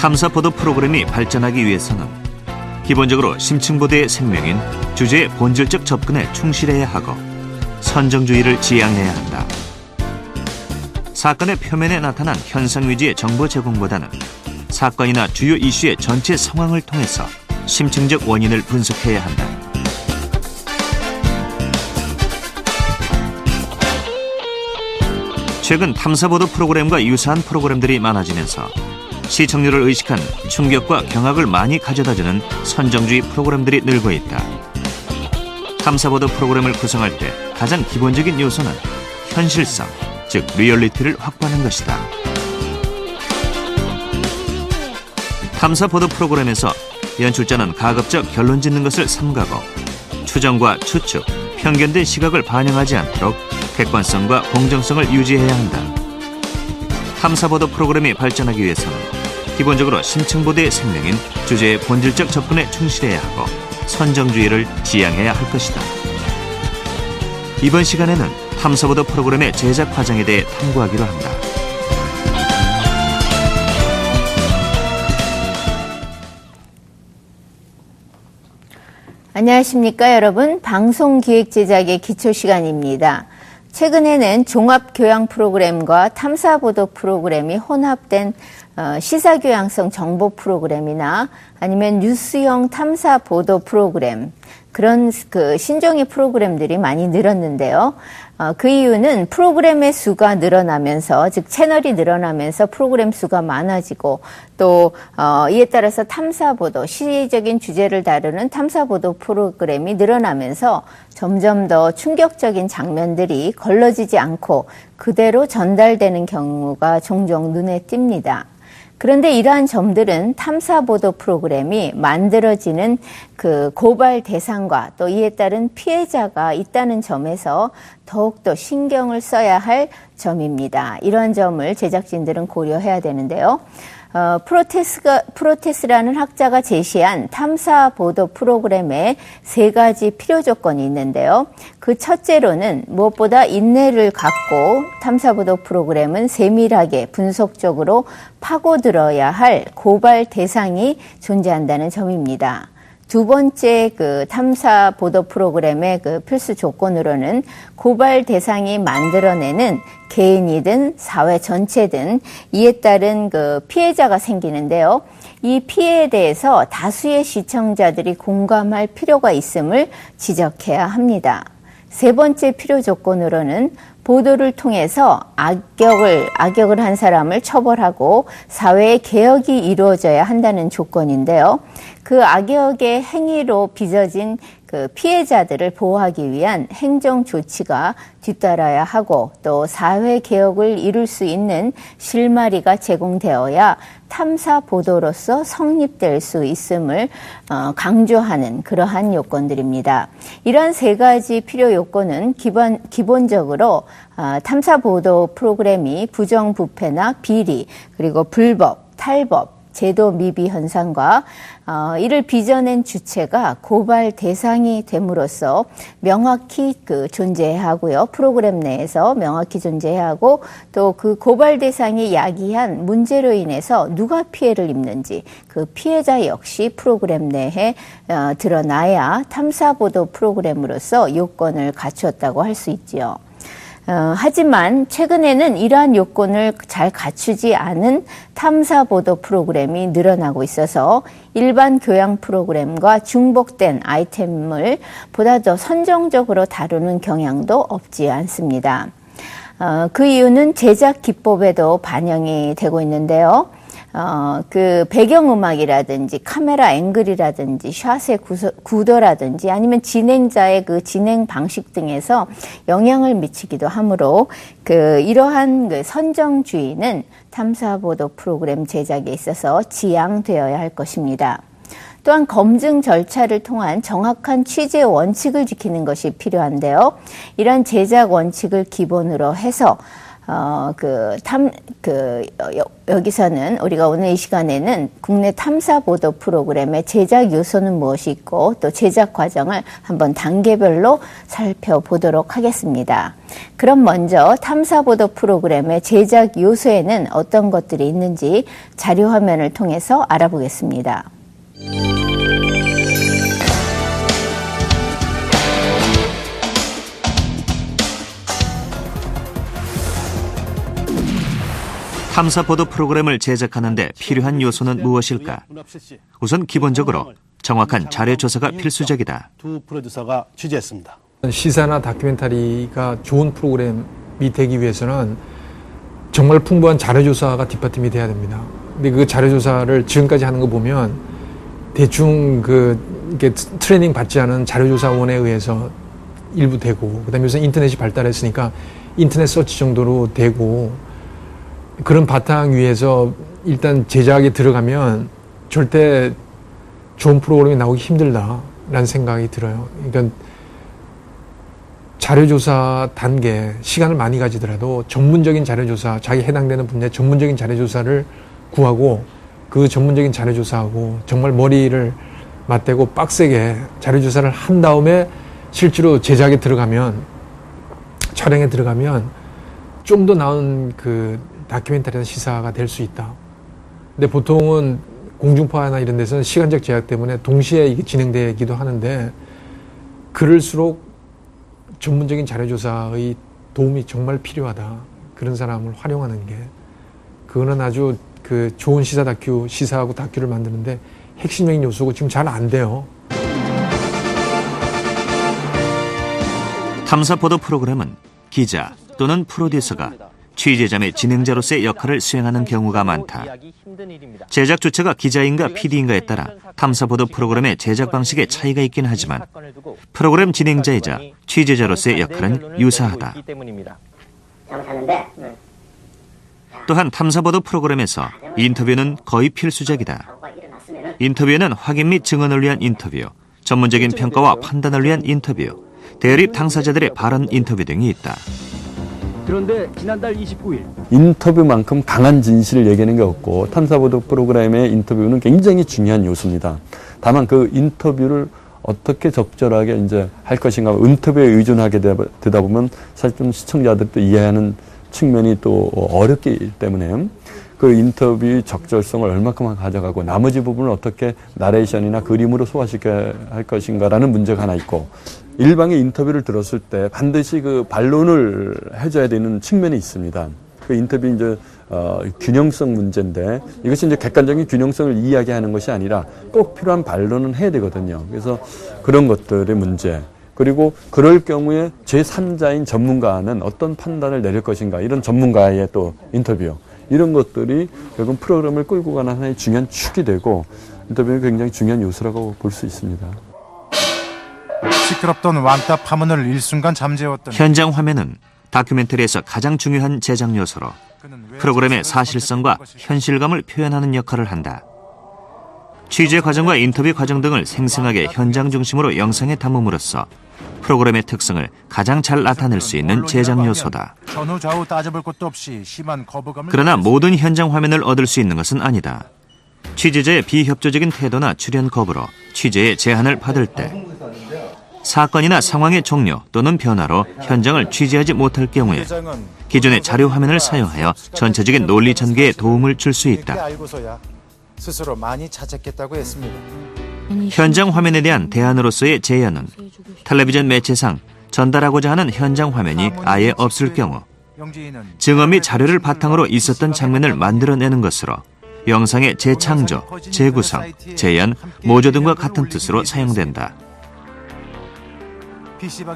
탐사 보도 프로그램이 발전하기 위해서는 기본적으로 심층보도의 생명인 주제의 본질적 접근에 충실해야 하고 선정주의를 지향해야 한다. 사건의 표면에 나타난 현상 위주의 정보 제공보다는 사건이나 주요 이슈의 전체 상황을 통해서 심층적 원인을 분석해야 한다. 최근 탐사보도 프로그램과 유사한 프로그램들이 많아지면서 시청률을 의식한 충격과 경악을 많이 가져다주는 선정주의 프로그램들이 늘고 있다. 탐사보도 프로그램을 구성할 때 가장 기본적인 요소는 현실성, 즉 리얼리티를 확보하는 것이다. 탐사보도 프로그램에서 연출자는 가급적 결론 짓는 것을 삼가고 추정과 추측, 편견된 시각을 반영하지 않도록 객관성과 공정성을 유지해야 한다. 탐사보도 프로그램이 발전하기 위해서는 기본적으로 심층보도의 생명인 주제의 본질적 접근에 충실해야 하고 선정주의를 지향해야 할 것이다. 이번 시간에는 탐사보도 프로그램의 제작 과정에 대해 탐구하기로 한다. 안녕하십니까 여러분. 방송기획 제작의 기초 시간입니다. 최근에는 종합교양 프로그램과 탐사보도 프로그램이 혼합된 시사교양성 정보 프로그램이나 아니면 뉴스형 탐사보도 프로그램, 그런 신종의 프로그램들이 많이 늘었는데요. 그 이유는 프로그램의 수가 늘어나면서, 즉 채널이 늘어나면서 프로그램 수가 많아지고 또 이에 따라서 탐사보도, 시적인 주제를 다루는 탐사보도 프로그램이 늘어나면서 점점 더 충격적인 장면들이 걸러지지 않고 그대로 전달되는 경우가 종종 눈에 띕니다. 그런데 이러한 점들은 탐사보도 프로그램이 만들어지는 그 고발 대상과 또 이에 따른 피해자가 있다는 점에서 더욱더 신경을 써야 할 점입니다. 이러한 점을 제작진들은 고려해야 되는데요. 프로테스라는 학자가 제시한 탐사보도 프로그램에 3가지 필요 조건이 있는데요. 그 첫째로는 무엇보다 인내를 갖고 탐사보도 프로그램은 세밀하게 분석적으로 파고들어야 할 고발 대상이 존재한다는 점입니다. 두 번째 탐사보도 프로그램의 필수 조건으로는 고발 대상이 만들어내는 개인이든 사회 전체든 이에 따른 피해자가 생기는데요. 이 피해에 대해서 다수의 시청자들이 공감할 필요가 있음을 지적해야 합니다. 세 번째 필요 조건으로는 보도를 통해서 악역을 한 사람을 처벌하고 사회의 개혁이 이루어져야 한다는 조건인데요. 그 악역의 행위로 빚어진 피해자들을 보호하기 위한 행정 조치가 뒤따라야 하고 또 사회 개혁을 이룰 수 있는 실마리가 제공되어야 탐사 보도로서 성립될 수 있음을 강조하는 그러한 요건들입니다. 이러한 3가지 필요 요건은 기본적으로 탐사 보도 프로그램이 부정부패나 비리 그리고 불법, 탈법, 제도 미비 현상과 이를 빚어낸 주체가 고발 대상이 됨으로써 명확히 존재해야 하고요. 프로그램 내에서 명확히 존재해야 하고 또 그 고발 대상이 야기한 문제로 인해서 누가 피해를 입는지 그 피해자 역시 프로그램 내에 드러나야 탐사보도 프로그램으로서 요건을 갖추었다고 할 수 있지요. 하지만 최근에는 이러한 요건을 잘 갖추지 않은 탐사보도 프로그램이 늘어나고 있어서 일반 교양 프로그램과 중복된 아이템을 보다 더 선정적으로 다루는 경향도 없지 않습니다. 그 이유는 제작 기법에도 반영이 되고 있는데요. 배경음악이라든지 카메라 앵글이라든지 샷의 구도라든지 아니면 진행자의 진행 방식 등에서 영향을 미치기도 하므로 이러한 선정주의는 탐사보도 프로그램 제작에 있어서 지양되어야 할 것입니다. 또한 검증 절차를 통한 정확한 취재 원칙을 지키는 것이 필요한데요. 이러한 제작 원칙을 기본으로 해서 여기서는 우리가 오늘 이 시간에는 국내 탐사보도 프로그램의 제작 요소는 무엇이 있고 또 제작 과정을 한번 단계별로 살펴보도록 하겠습니다. 그럼 먼저 탐사보도 프로그램의 제작 요소에는 어떤 것들이 있는지 자료 화면을 통해서 알아보겠습니다. 탐사보도 프로그램을 제작하는 데 필요한 요소는 무엇일까? 우선 기본적으로 정확한 자료 조사가 필수적이다. 두 프로듀서가 취재했습니다. 시사나 다큐멘터리가 좋은 프로그램이 되기 위해서는 정말 풍부한 자료조사가 뒷받침이 돼야 됩니다. 근데 그 자료조사를 지금까지 하는 거 보면 대충 이렇게 트레이닝 받지 않은 자료조사원에 의해서 일부 되고, 그다음에 요새 인터넷이 발달했으니까 인터넷 서치 정도로 되고, 그런 바탕 위에서 일단 제작에 들어가면 절대 좋은 프로그램이 나오기 힘들다라는 생각이 들어요. 그러니까 자료조사 단계, 시간을 많이 가지더라도 전문적인 자료조사, 자기 해당되는 분야의 전문적인 자료조사를 구하고 그 전문적인 자료조사하고 정말 머리를 맞대고 빡세게 자료조사를 한 다음에 실제로 제작에 들어가면, 촬영에 들어가면 좀 더 나은 다큐멘터리나 시사가 될 수 있다. 근데 보통은 공중파나 이런 데서는 시간적 제약 때문에 동시에 이게 진행되기도 하는데, 그럴수록 전문적인 자료조사의 도움이 정말 필요하다. 그런 사람을 활용하는 게, 그거는 아주 좋은 시사하고 다큐를 만드는데 핵심적인 요소고 지금 잘 안 돼요. 탐사보도 프로그램은 기자 또는 프로듀서가 취재자 및 진행자로서의 역할을 수행하는 경우가 많다. 제작 주체가 기자인가 PD인가에 따라 탐사보도 프로그램의 제작 방식에 차이가 있긴 하지만 프로그램 진행자이자 취재자로서의 역할은 유사하다. 또한 탐사보도 프로그램에서 인터뷰는 거의 필수적이다. 인터뷰에는 확인 및 증언을 위한 인터뷰, 전문적인 평가와 판단을 위한 인터뷰, 대립 당사자들의 발언 인터뷰 등이 있다. 그런데 지난달 29일 인터뷰만큼 강한 진실을 얘기하는 게 없고, 탐사보도 프로그램의 인터뷰는 굉장히 중요한 요소입니다. 다만 그 인터뷰를 어떻게 적절하게 이제 할 것인가, 인터뷰에 의존하게 되다 보면 사실 좀 시청자들도 이해하는 측면이 또 어렵기 때문에 그 인터뷰의 적절성을 얼마큼 가져가고 나머지 부분을 어떻게 나레이션이나 그림으로 소화시켜야 할 것인가라는 문제가 하나 있고, 일방의 인터뷰를 들었을 때 반드시 그 반론을 해줘야 되는 측면이 있습니다. 그 인터뷰 이제 균형성 문제인데, 이것이 이제 객관적인 균형성을 이야기하는 것이 아니라 꼭 필요한 반론은 해야 되거든요. 그래서 그런 것들의 문제, 그리고 그럴 경우에 제3자인 전문가는 어떤 판단을 내릴 것인가, 이런 전문가의 또 인터뷰, 이런 것들이 결국 프로그램을 끌고 가는 하나의 중요한 축이 되고, 인터뷰는 굉장히 중요한 요소라고 볼 수 있습니다. 시끄럽던 왕따 파문을 일순간 잠재웠던 현장 화면은 다큐멘터리에서 가장 중요한 제작 요소로 프로그램의 사실성과 현실감을 표현하는 역할을 한다. 취재 과정과 인터뷰 과정 등을 생생하게 현장 중심으로 영상에 담음으로써 프로그램의 특성을 가장 잘 나타낼 수 있는 제작 요소다. 전후좌우 따져볼 것도 없이 심한 거부감을. 그러나 모든 현장 화면을 얻을 수 있는 것은 아니다. 취재자의 비협조적인 태도나 출연 거부로 취재에 제한을 받을 때, 사건이나 상황의 종료 또는 변화로 현장을 취재하지 못할 경우에 기존의 자료 화면을 사용하여 전체적인 논리 전개에 도움을 줄 수 있다. 알고서야 스스로 많이 자책했다고 했습니다. 현장 화면에 대한 대안으로서의 제안은 텔레비전 매체상 전달하고자 하는 현장 화면이 아예 없을 경우 증언 및 자료를 바탕으로 있었던 장면을 만들어내는 것으로 영상의 재창조, 재구성, 재현, 모조 등과 같은 뜻으로 사용된다.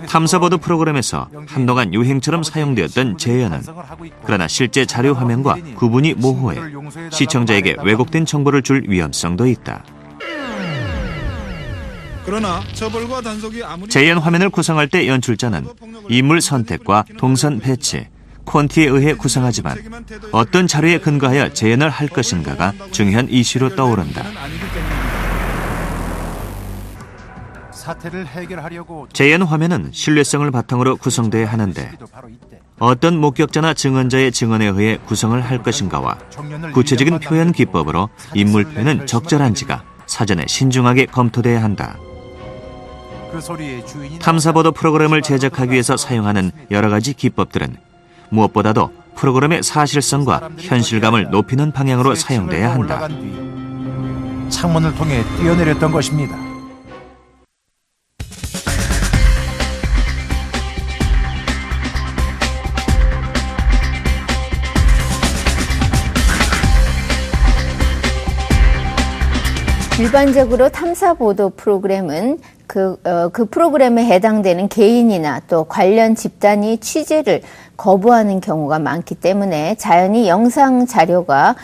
탐사보도 프로그램에서 한동안 유행처럼 사용되었던 재현은 그러나 실제 자료 화면과 구분이 모호해 시청자에게 왜곡된 정보를 줄 위험성도 있다. 그러나 처벌과 단속이 아무리 재현 화면을 구성할 때 연출자는 인물 선택과 동선 배치, 콘티에 의해 구성하지만 어떤 자료에 근거하여 재현을 할 것인가가 중요한 이슈로 떠오른다. 사태를 해결하려고 재현 화면은 신뢰성을 바탕으로 구성돼야 하는데 어떤 목격자나 증언자의 증언에 의해 구성을 할 것인가와 구체적인 표현 기법으로 인물 표현은 적절한지가 사전에 신중하게 검토돼야 한다. 그 소리의 주인이 탐사보도 프로그램을 제작하기 위해서 사용하는 여러 가지 기법들은 무엇보다도 프로그램의 사실성과 현실감을 높이는 방향으로 사용돼야 한다. 올라간 뒤 창문을 통해 뛰어내렸던 것입니다. 일반적으로 탐사보도 프로그램은 그 프로그램에 해당되는 개인이나 또 관련 집단이 취재를 거부하는 경우가 많기 때문에 자연히 영상 자료가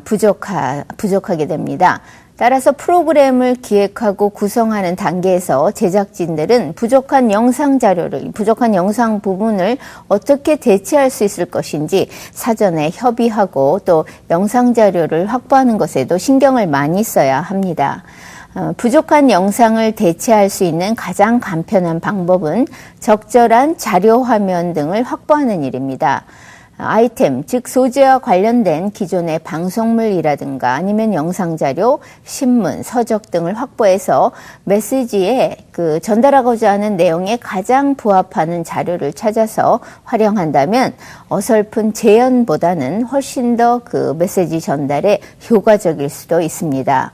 부족하게 됩니다. 따라서 프로그램을 기획하고 구성하는 단계에서 제작진들은 부족한 영상 부분을 어떻게 대체할 수 있을 것인지 사전에 협의하고 또 영상 자료를 확보하는 것에도 신경을 많이 써야 합니다. 부족한 영상을 대체할 수 있는 가장 간편한 방법은 적절한 자료 화면 등을 확보하는 일입니다. 아이템, 즉 소재와 관련된 기존의 방송물이라든가 아니면 영상자료, 신문, 서적 등을 확보해서 메시지에 전달하고자 하는 내용에 가장 부합하는 자료를 찾아서 활용한다면 어설픈 재현보다는 훨씬 더 그 메시지 전달에 효과적일 수도 있습니다.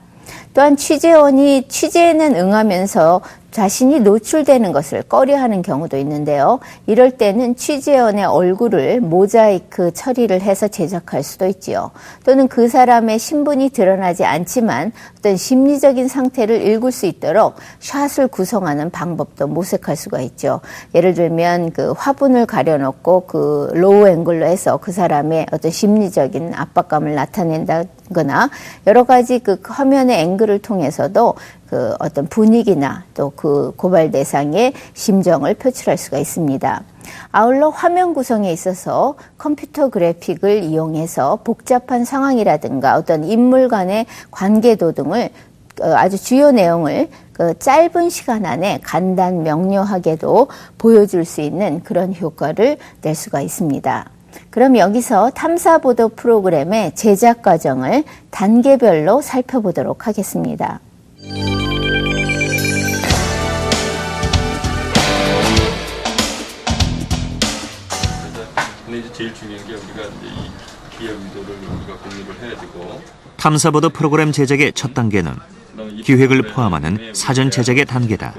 또한 취재원이 취재에는 응하면서 자신이 노출되는 것을 꺼려하는 경우도 있는데요. 이럴 때는 취재원의 얼굴을 모자이크 처리를 해서 제작할 수도 있지요. 또는 그 사람의 신분이 드러나지 않지만 어떤 심리적인 상태를 읽을 수 있도록 샷을 구성하는 방법도 모색할 수가 있죠. 예를 들면 그 화분을 가려놓고 그 로우 앵글로 해서 그 사람의 어떤 심리적인 압박감을 나타낸다거나 여러 가지 그 화면의 앵글을 통해서도 그 어떤 분위기나 또 그 고발 대상의 심정을 표출할 수가 있습니다. 아울러 화면 구성에 있어서 컴퓨터 그래픽을 이용해서 복잡한 상황이라든가 어떤 인물 간의 관계도 등을 아주 주요 내용을 짧은 시간 안에 간단 명료하게도 보여줄 수 있는 그런 효과를 낼 수가 있습니다. 그럼 여기서 탐사보도 프로그램의 제작 과정을 단계별로 살펴보도록 하겠습니다. 근데 이제 제일 중요한 게 우리가 이제 이 기획 의도를 우리가 공유를 해야 되고 탐사보도 프로그램 제작의 첫 단계는 기획을 포함하는 사전 제작의 단계다.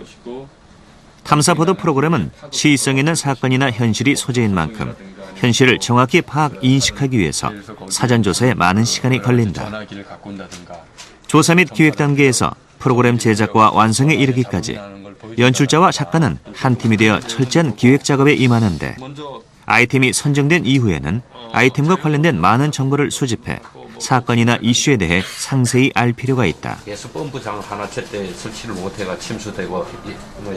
탐사보도 프로그램은 시의성 있는 사건이나 현실이 소재인 만큼 현실을 정확히 파악, 인식하기 위해서 사전 조사에 많은 시간이 걸린다. 조사 및 기획 단계에서 프로그램 제작과 완성에 이르기까지 연출자와 작가는 한 팀이 되어 철저한 기획 작업에 임하는데 아이템이 선정된 이후에는 아이템과 관련된 많은 정보를 수집해 사건이나 이슈에 대해 상세히 알 필요가 있다. 예수본부장 하나 제때 설치를 못해가 침수되고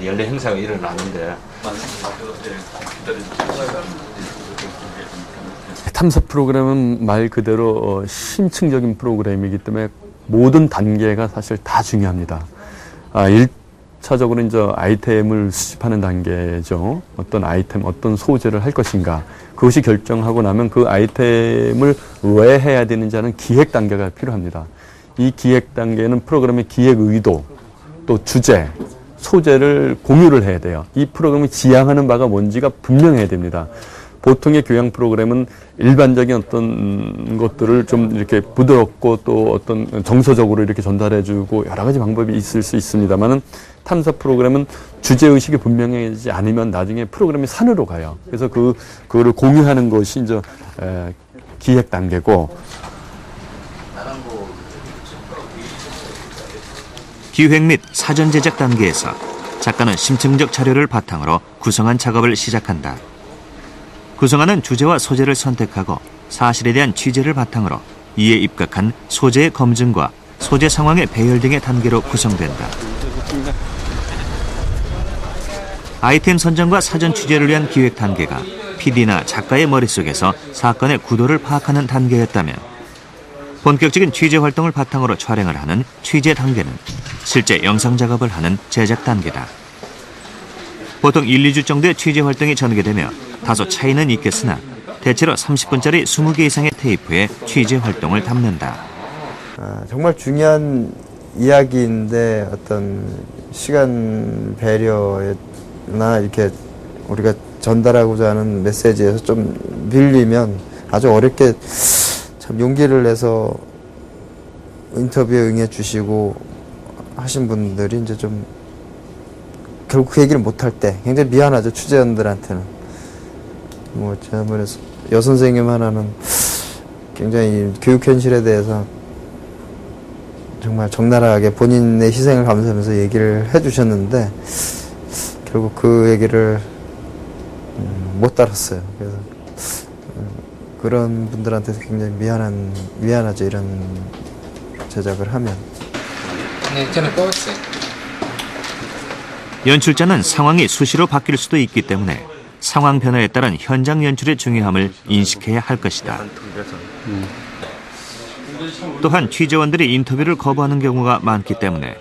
연례 행사가 일어나는데 탐사 프로그램은 말 그대로 심층적인 프로그램이기 때문에 모든 단계가 사실 다 중요합니다. 1차적으로 이제 아이템을 수집하는 단계죠. 어떤 아이템, 어떤 소재를 할 것인가. 그것이 결정하고 나면 그 아이템을 왜 해야 되는지 하는 기획 단계가 필요합니다. 이 기획 단계는 프로그램의 기획 의도, 또 주제, 소재를 공유를 해야 돼요. 이 프로그램이 지향하는 바가 뭔지가 분명해야 됩니다. 보통의 교양 프로그램은 일반적인 어떤 것들을 좀 이렇게 부드럽고 또 어떤 정서적으로 이렇게 전달해주고 여러 가지 방법이 있을 수 있습니다만은 탐사 프로그램은 주제의식이 분명하지 않으면 나중에 프로그램이 산으로 가요. 그래서 그거를 공유하는 것이 이제 기획 단계고. 기획 및 사전 제작 단계에서 작가는 심층적 자료를 바탕으로 구성한 작업을 시작한다. 구성하는 주제와 소재를 선택하고 사실에 대한 취재를 바탕으로 이에 입각한 소재의 검증과 소재 상황의 배열 등의 단계로 구성된다. 아이템 선정과 사전 취재를 위한 기획 단계가 PD나 작가의 머릿속에서 사건의 구도를 파악하는 단계였다면 본격적인 취재 활동을 바탕으로 촬영을 하는 취재 단계는 실제 영상 작업을 하는 제작 단계다. 보통 1, 2주 정도의 취재 활동이 전개되며 다소 차이는 있겠으나 대체로 30분짜리 20개 이상의 테이프에 취재 활동을 담는다. 정말 중요한 이야기인데 어떤 시간 배려나 이렇게 우리가 전달하고자 하는 메시지에서 좀 밀리면 아주 어렵게 참 용기를 내서 인터뷰에 응해 주시고 하신 분들이 이제 좀 결국 그 얘기를 못할 때 굉장히 미안하죠. 취재원들한테는. 뭐 지난번에 여선생님 하나는 굉장히 교육 현실에 대해서 정말 적나라하게 본인의 희생을 감수하면서 얘기를 해주셨는데 결국 그 얘기를 못 따랐어요. 그래서 그런 분들한테 굉장히 미안하죠. 이런 제작을 하면. 네, 저는 뽑았어요. 연출자는 상황이 수시로 바뀔 수도 있기 때문에 상황 변화에 따른 현장 연출의 중요함을 인식해야 할 것이다. 또한 취재원들이 인터뷰를 거부하는 경우가 많기 때문에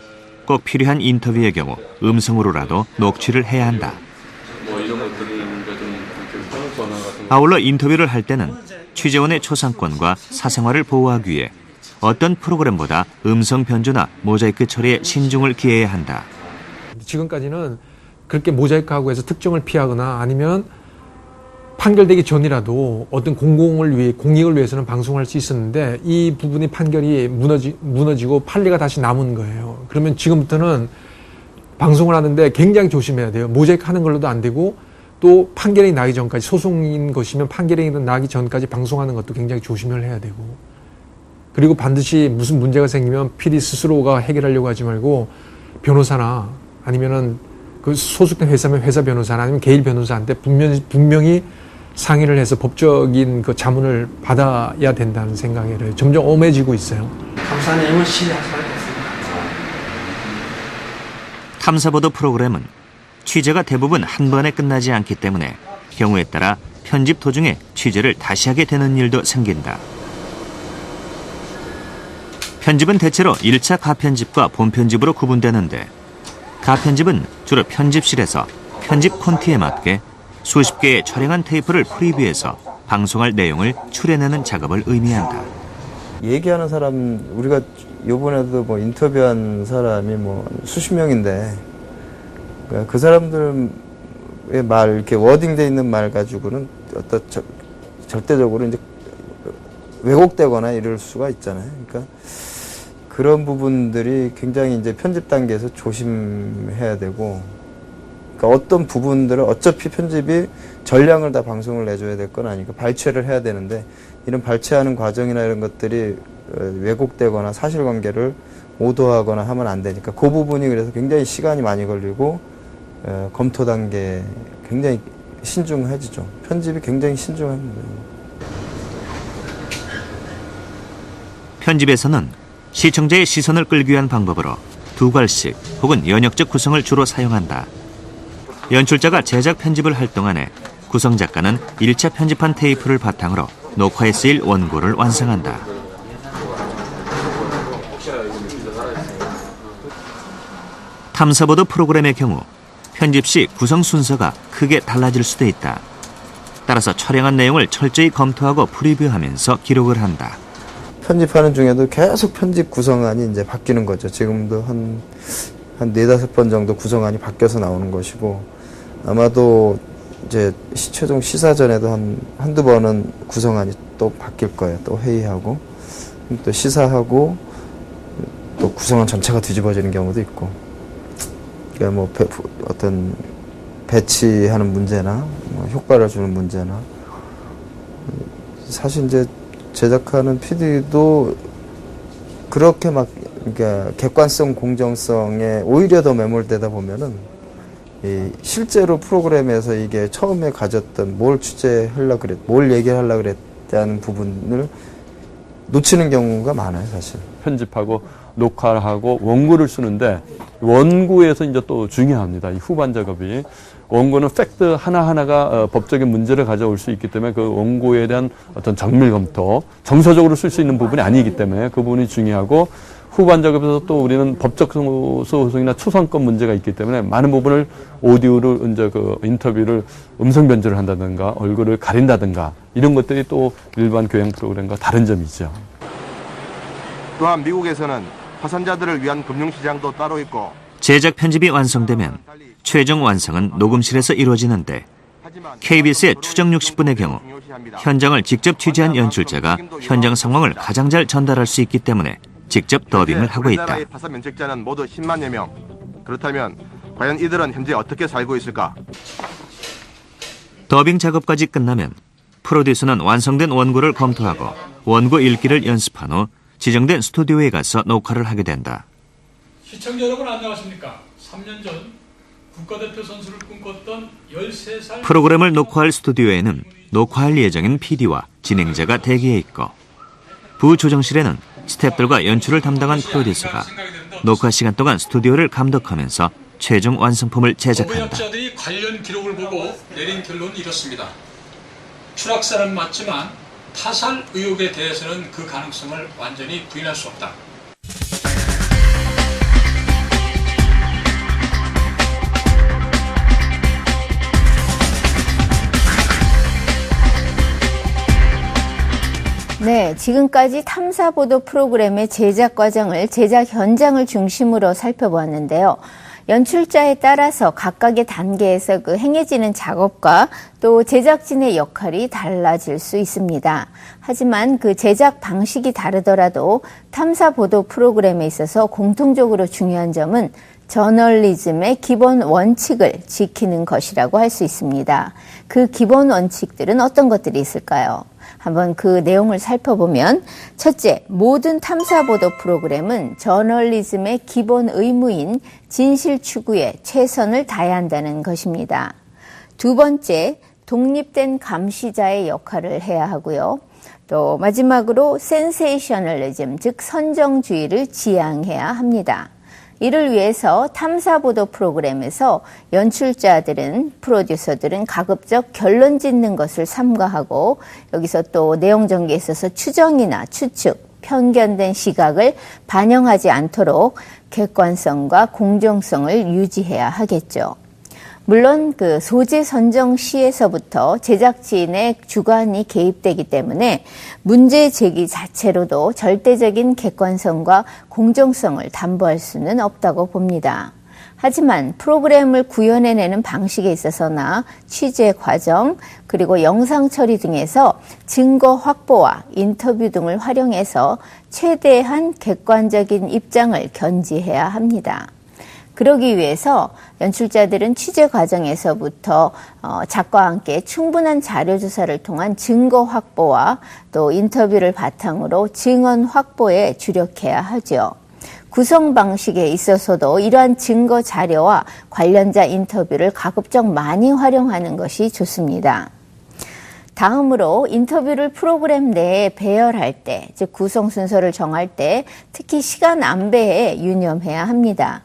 꼭 필요한 인터뷰의 경우 음성으로라도 녹취를 해야 한다. 아울러 인터뷰를 할 때는 취재원의 초상권과 사생활을 보호하기 위해 어떤 프로그램보다 음성 변조나 모자이크 처리에 신중을 기해야 한다. 지금까지는 그렇게 모자이크하고 해서 특정을 피하거나 아니면 판결되기 전이라도 어떤 공익을 위해서는 방송할 수 있었는데 이 부분이 판결이 무너지고 판례가 다시 남은 거예요. 그러면 지금부터는 방송을 하는데 굉장히 조심해야 돼요. 모자이크 하는 걸로도 안 되고 또 판결이 나기 전까지 소송인 것이면 판결이 나기 전까지 방송하는 것도 굉장히 조심을 해야 되고 그리고 반드시 무슨 문제가 생기면 PD 스스로가 해결하려고 하지 말고 변호사나 아니면은 그 소속된 회사면 회사 변호사나 아니면 개인 변호사한테 분명히 상의를 해서 법적인 그 자문을 받아야 된다는 생각이 점점 엄해지고 있어요. 감사 내용을 실행하겠습니다. 탐사보도 프로그램은 취재가 대부분 한 번에 끝나지 않기 때문에 경우에 따라 편집 도중에 취재를 다시 하게 되는 일도 생긴다. 편집은 대체로 1차 가편집과 본편집으로 구분되는데 가편집은 주로 편집실에서 편집 콘티에 맞게 수십 개의 촬영한 테이프를 프리뷰해서 방송할 내용을 추려내는 작업을 의미한다. 얘기하는 사람 우리가 요번에도 뭐 인터뷰한 사람이 뭐 수십 명인데 그 사람들의 말 이렇게 워딩돼 있는 말 가지고는 어떤 절대적으로 이제 왜곡되거나 이럴 수가 있잖아요. 그러니까 그런 부분들이 굉장히 이제 편집 단계에서 조심해야 되고, 그러니까 어떤 부분들은 어차피 편집이 전량을 다 방송을 내줘야 될 건 아니니까 발췌를 해야 되는데 이런 발췌하는 과정이나 이런 것들이 왜곡되거나 사실관계를 오도하거나 하면 안 되니까 그 부분이 그래서 굉장히 시간이 많이 걸리고 검토 단계 굉장히 신중해지죠. 편집이 굉장히 신중합니다. 편집에서는 시청자의 시선을 끌기 위한 방법으로 두괄식 혹은 연역적 구성을 주로 사용한다. 연출자가 제작 편집을 할 동안에 구성 작가는 1차 편집한 테이프를 바탕으로 녹화에 쓰일 원고를 완성한다. 탐사보도 프로그램의 경우 편집 시 구성 순서가 크게 달라질 수도 있다. 따라서 촬영한 내용을 철저히 검토하고 프리뷰하면서 기록을 한다. 편집하는 중에도 계속 편집 구성안이 이제 바뀌는 거죠. 지금도 한 4-5번 정도 구성안이 바뀌어서 나오는 것이고, 아마도 이제 최종 시사 전에도 한두 번은 구성안이 또 바뀔 거예요. 또 회의하고, 또 시사하고, 또 구성안 전체가 뒤집어지는 경우도 있고. 그러니까 뭐 어떤 배치하는 문제나 뭐 효과를 주는 문제나, 사실 이제 제작하는 PD도 그렇게 막 그러니까 객관성, 공정성에 오히려 더 매몰되다 보면은 실제로 프로그램에서 이게 처음에 가졌던 뭘 취재하려고 그랬, 뭘 얘기하려고 그랬다는 부분을 놓치는 경우가 많아요, 사실. 편집하고 녹화를 하고 원고를 쓰는데 원고에서 이제 또 중요합니다. 이 후반 작업이. 원고는 팩트 하나하나가 법적인 문제를 가져올 수 있기 때문에 그 원고에 대한 어떤 정밀 검토, 정서적으로 쓸 수 있는 부분이 아니기 때문에 그 부분이 중요하고, 후반 작업에서 또 우리는 법적 소송이나 초상권 문제가 있기 때문에 많은 부분을 오디오를 이제 그 인터뷰를 음성 변조를 한다든가 얼굴을 가린다든가 이런 것들이 또 일반 교양 프로그램과 다른 점이죠. 또한 미국에서는 파산자들을 위한 금융시장도 따로 있고 제작 편집이 완성되면 최종 완성은 녹음실에서 이루어지는데 KBS의 추정 60분의 경우 현장을 직접 취재한 연출자가 현장 상황을 가장 잘 전달할 수 있기 때문에 직접 더빙을 하고 있다. 우리나라의 파산 면책자는 모두 10만여 명. 그렇다면 과연 이들은 현재 어떻게 살고 있을까? 더빙 작업까지 끝나면 프로듀서는 완성된 원고를 검토하고 원고 읽기를 연습한 후 지정된 스튜디오에 가서 녹화를 하게 된다. 시청자 여러분 안녕하십니까? 3년 전 국가대표 선수를 꿈꿨던 13살 프로그램을 녹화할 스튜디오에는 녹화할 예정인 PD와 진행자가 대기해 있고 부조정실에는 스태프들과 연출을 담당한 프로듀서가 녹화 시간 동안 스튜디오를 감독하면서 최종 완성품을 제작한다. 법의학자들이 관련 기록을 보고 내린 결론은 이렇습니다. 추락사는 맞지만 타살 의혹에 대해서는 그 가능성을 완전히 부인할 수 없다. 네, 지금까지 탐사보도 프로그램의 제작 과정을, 제작 현장을 중심으로 살펴보았는데요. 연출자에 따라서 각각의 단계에서 그 행해지는 작업과 또 제작진의 역할이 달라질 수 있습니다. 하지만 그 제작 방식이 다르더라도 탐사보도 프로그램에 있어서 공통적으로 중요한 점은 저널리즘의 기본 원칙을 지키는 것이라고 할 수 있습니다. 그 기본 원칙들은 어떤 것들이 있을까요? 한번 그 내용을 살펴보면 첫째, 모든 탐사보도 프로그램은 저널리즘의 기본 의무인 진실 추구에 최선을 다해야 한다는 것입니다. 두 번째, 독립된 감시자의 역할을 해야 하고요. 또 마지막으로 센세이셔널리즘, 즉 선정주의를 지향해야 합니다. 이를 위해서 탐사보도 프로그램에서 연출자들은, 프로듀서들은 가급적 결론 짓는 것을 삼가하고 여기서 또 내용 전개에 있어서 추정이나 추측, 편견된 시각을 반영하지 않도록 객관성과 공정성을 유지해야 하겠죠. 물론 그 소재 선정 시에서부터 제작진의 주관이 개입되기 때문에 문제 제기 자체로도 절대적인 객관성과 공정성을 담보할 수는 없다고 봅니다. 하지만 프로그램을 구현해내는 방식에 있어서나 취재 과정, 그리고 영상 처리 등에서 증거 확보와 인터뷰 등을 활용해서 최대한 객관적인 입장을 견지해야 합니다. 그러기 위해서 연출자들은 취재 과정에서부터 작가와 함께 충분한 자료 조사를 통한 증거 확보와 또 인터뷰를 바탕으로 증언 확보에 주력해야 하죠. 구성 방식에 있어서도 이러한 증거 자료와 관련자 인터뷰를 가급적 많이 활용하는 것이 좋습니다. 다음으로 인터뷰를 프로그램 내에 배열할 때, 즉 구성 순서를 정할 때 특히 시간 안배에 유념해야 합니다.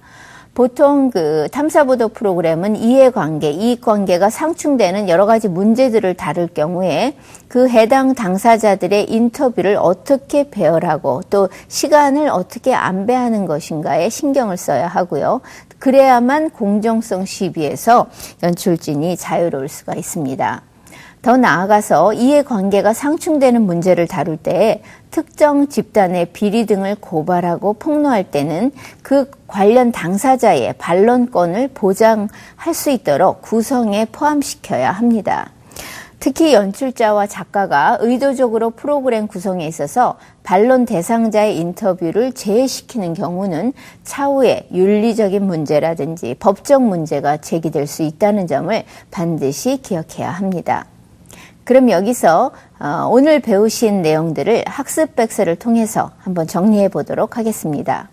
보통 그 탐사보도 프로그램은 이해관계, 이익관계가 상충되는 여러 가지 문제들을 다룰 경우에 그 해당 당사자들의 인터뷰를 어떻게 배열하고 또 시간을 어떻게 안배하는 것인가에 신경을 써야 하고요. 그래야만 공정성 시비에서 연출진이 자유로울 수가 있습니다. 더 나아가서 이해관계가 상충되는 문제를 다룰 때 특정 집단의 비리 등을 고발하고 폭로할 때는 그 관련 당사자의 반론권을 보장할 수 있도록 구성에 포함시켜야 합니다. 특히 연출자와 작가가 의도적으로 프로그램 구성에 있어서 반론 대상자의 인터뷰를 제외시키는 경우는 차후에 윤리적인 문제라든지 법적 문제가 제기될 수 있다는 점을 반드시 기억해야 합니다. 그럼 여기서 오늘 배우신 내용들을 학습백서를 통해서 한번 정리해 보도록 하겠습니다.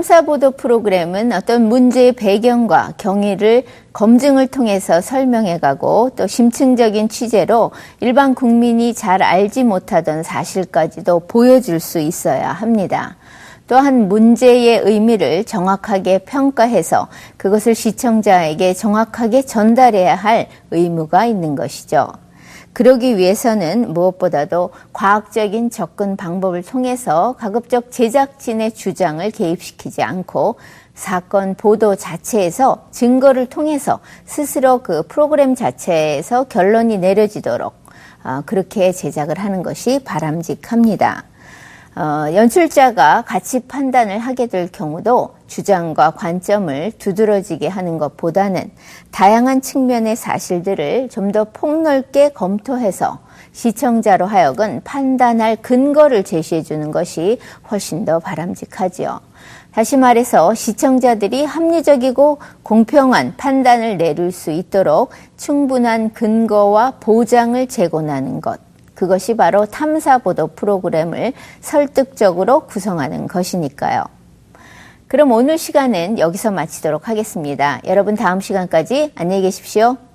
탐사보도 프로그램은 어떤 문제의 배경과 경위를 검증을 통해서 설명해가고 또 심층적인 취재로 일반 국민이 잘 알지 못하던 사실까지도 보여줄 수 있어야 합니다. 또한 문제의 의미를 정확하게 평가해서 그것을 시청자에게 정확하게 전달해야 할 의무가 있는 것이죠. 그러기 위해서는 무엇보다도 과학적인 접근 방법을 통해서 가급적 제작진의 주장을 개입시키지 않고 사건 보도 자체에서 증거를 통해서 스스로 그 프로그램 자체에서 결론이 내려지도록 그렇게 제작을 하는 것이 바람직합니다. 연출자가 같이 판단을 하게 될 경우도 주장과 관점을 두드러지게 하는 것보다는 다양한 측면의 사실들을 좀 더 폭넓게 검토해서 시청자로 하여금 판단할 근거를 제시해 주는 것이 훨씬 더 바람직하지요. 다시 말해서 시청자들이 합리적이고 공평한 판단을 내릴 수 있도록 충분한 근거와 보장을 제공하는 것. 그것이 바로 탐사보도 프로그램을 설득적으로 구성하는 것이니까요. 그럼 오늘 시간은 여기서 마치도록 하겠습니다. 여러분 다음 시간까지 안녕히 계십시오.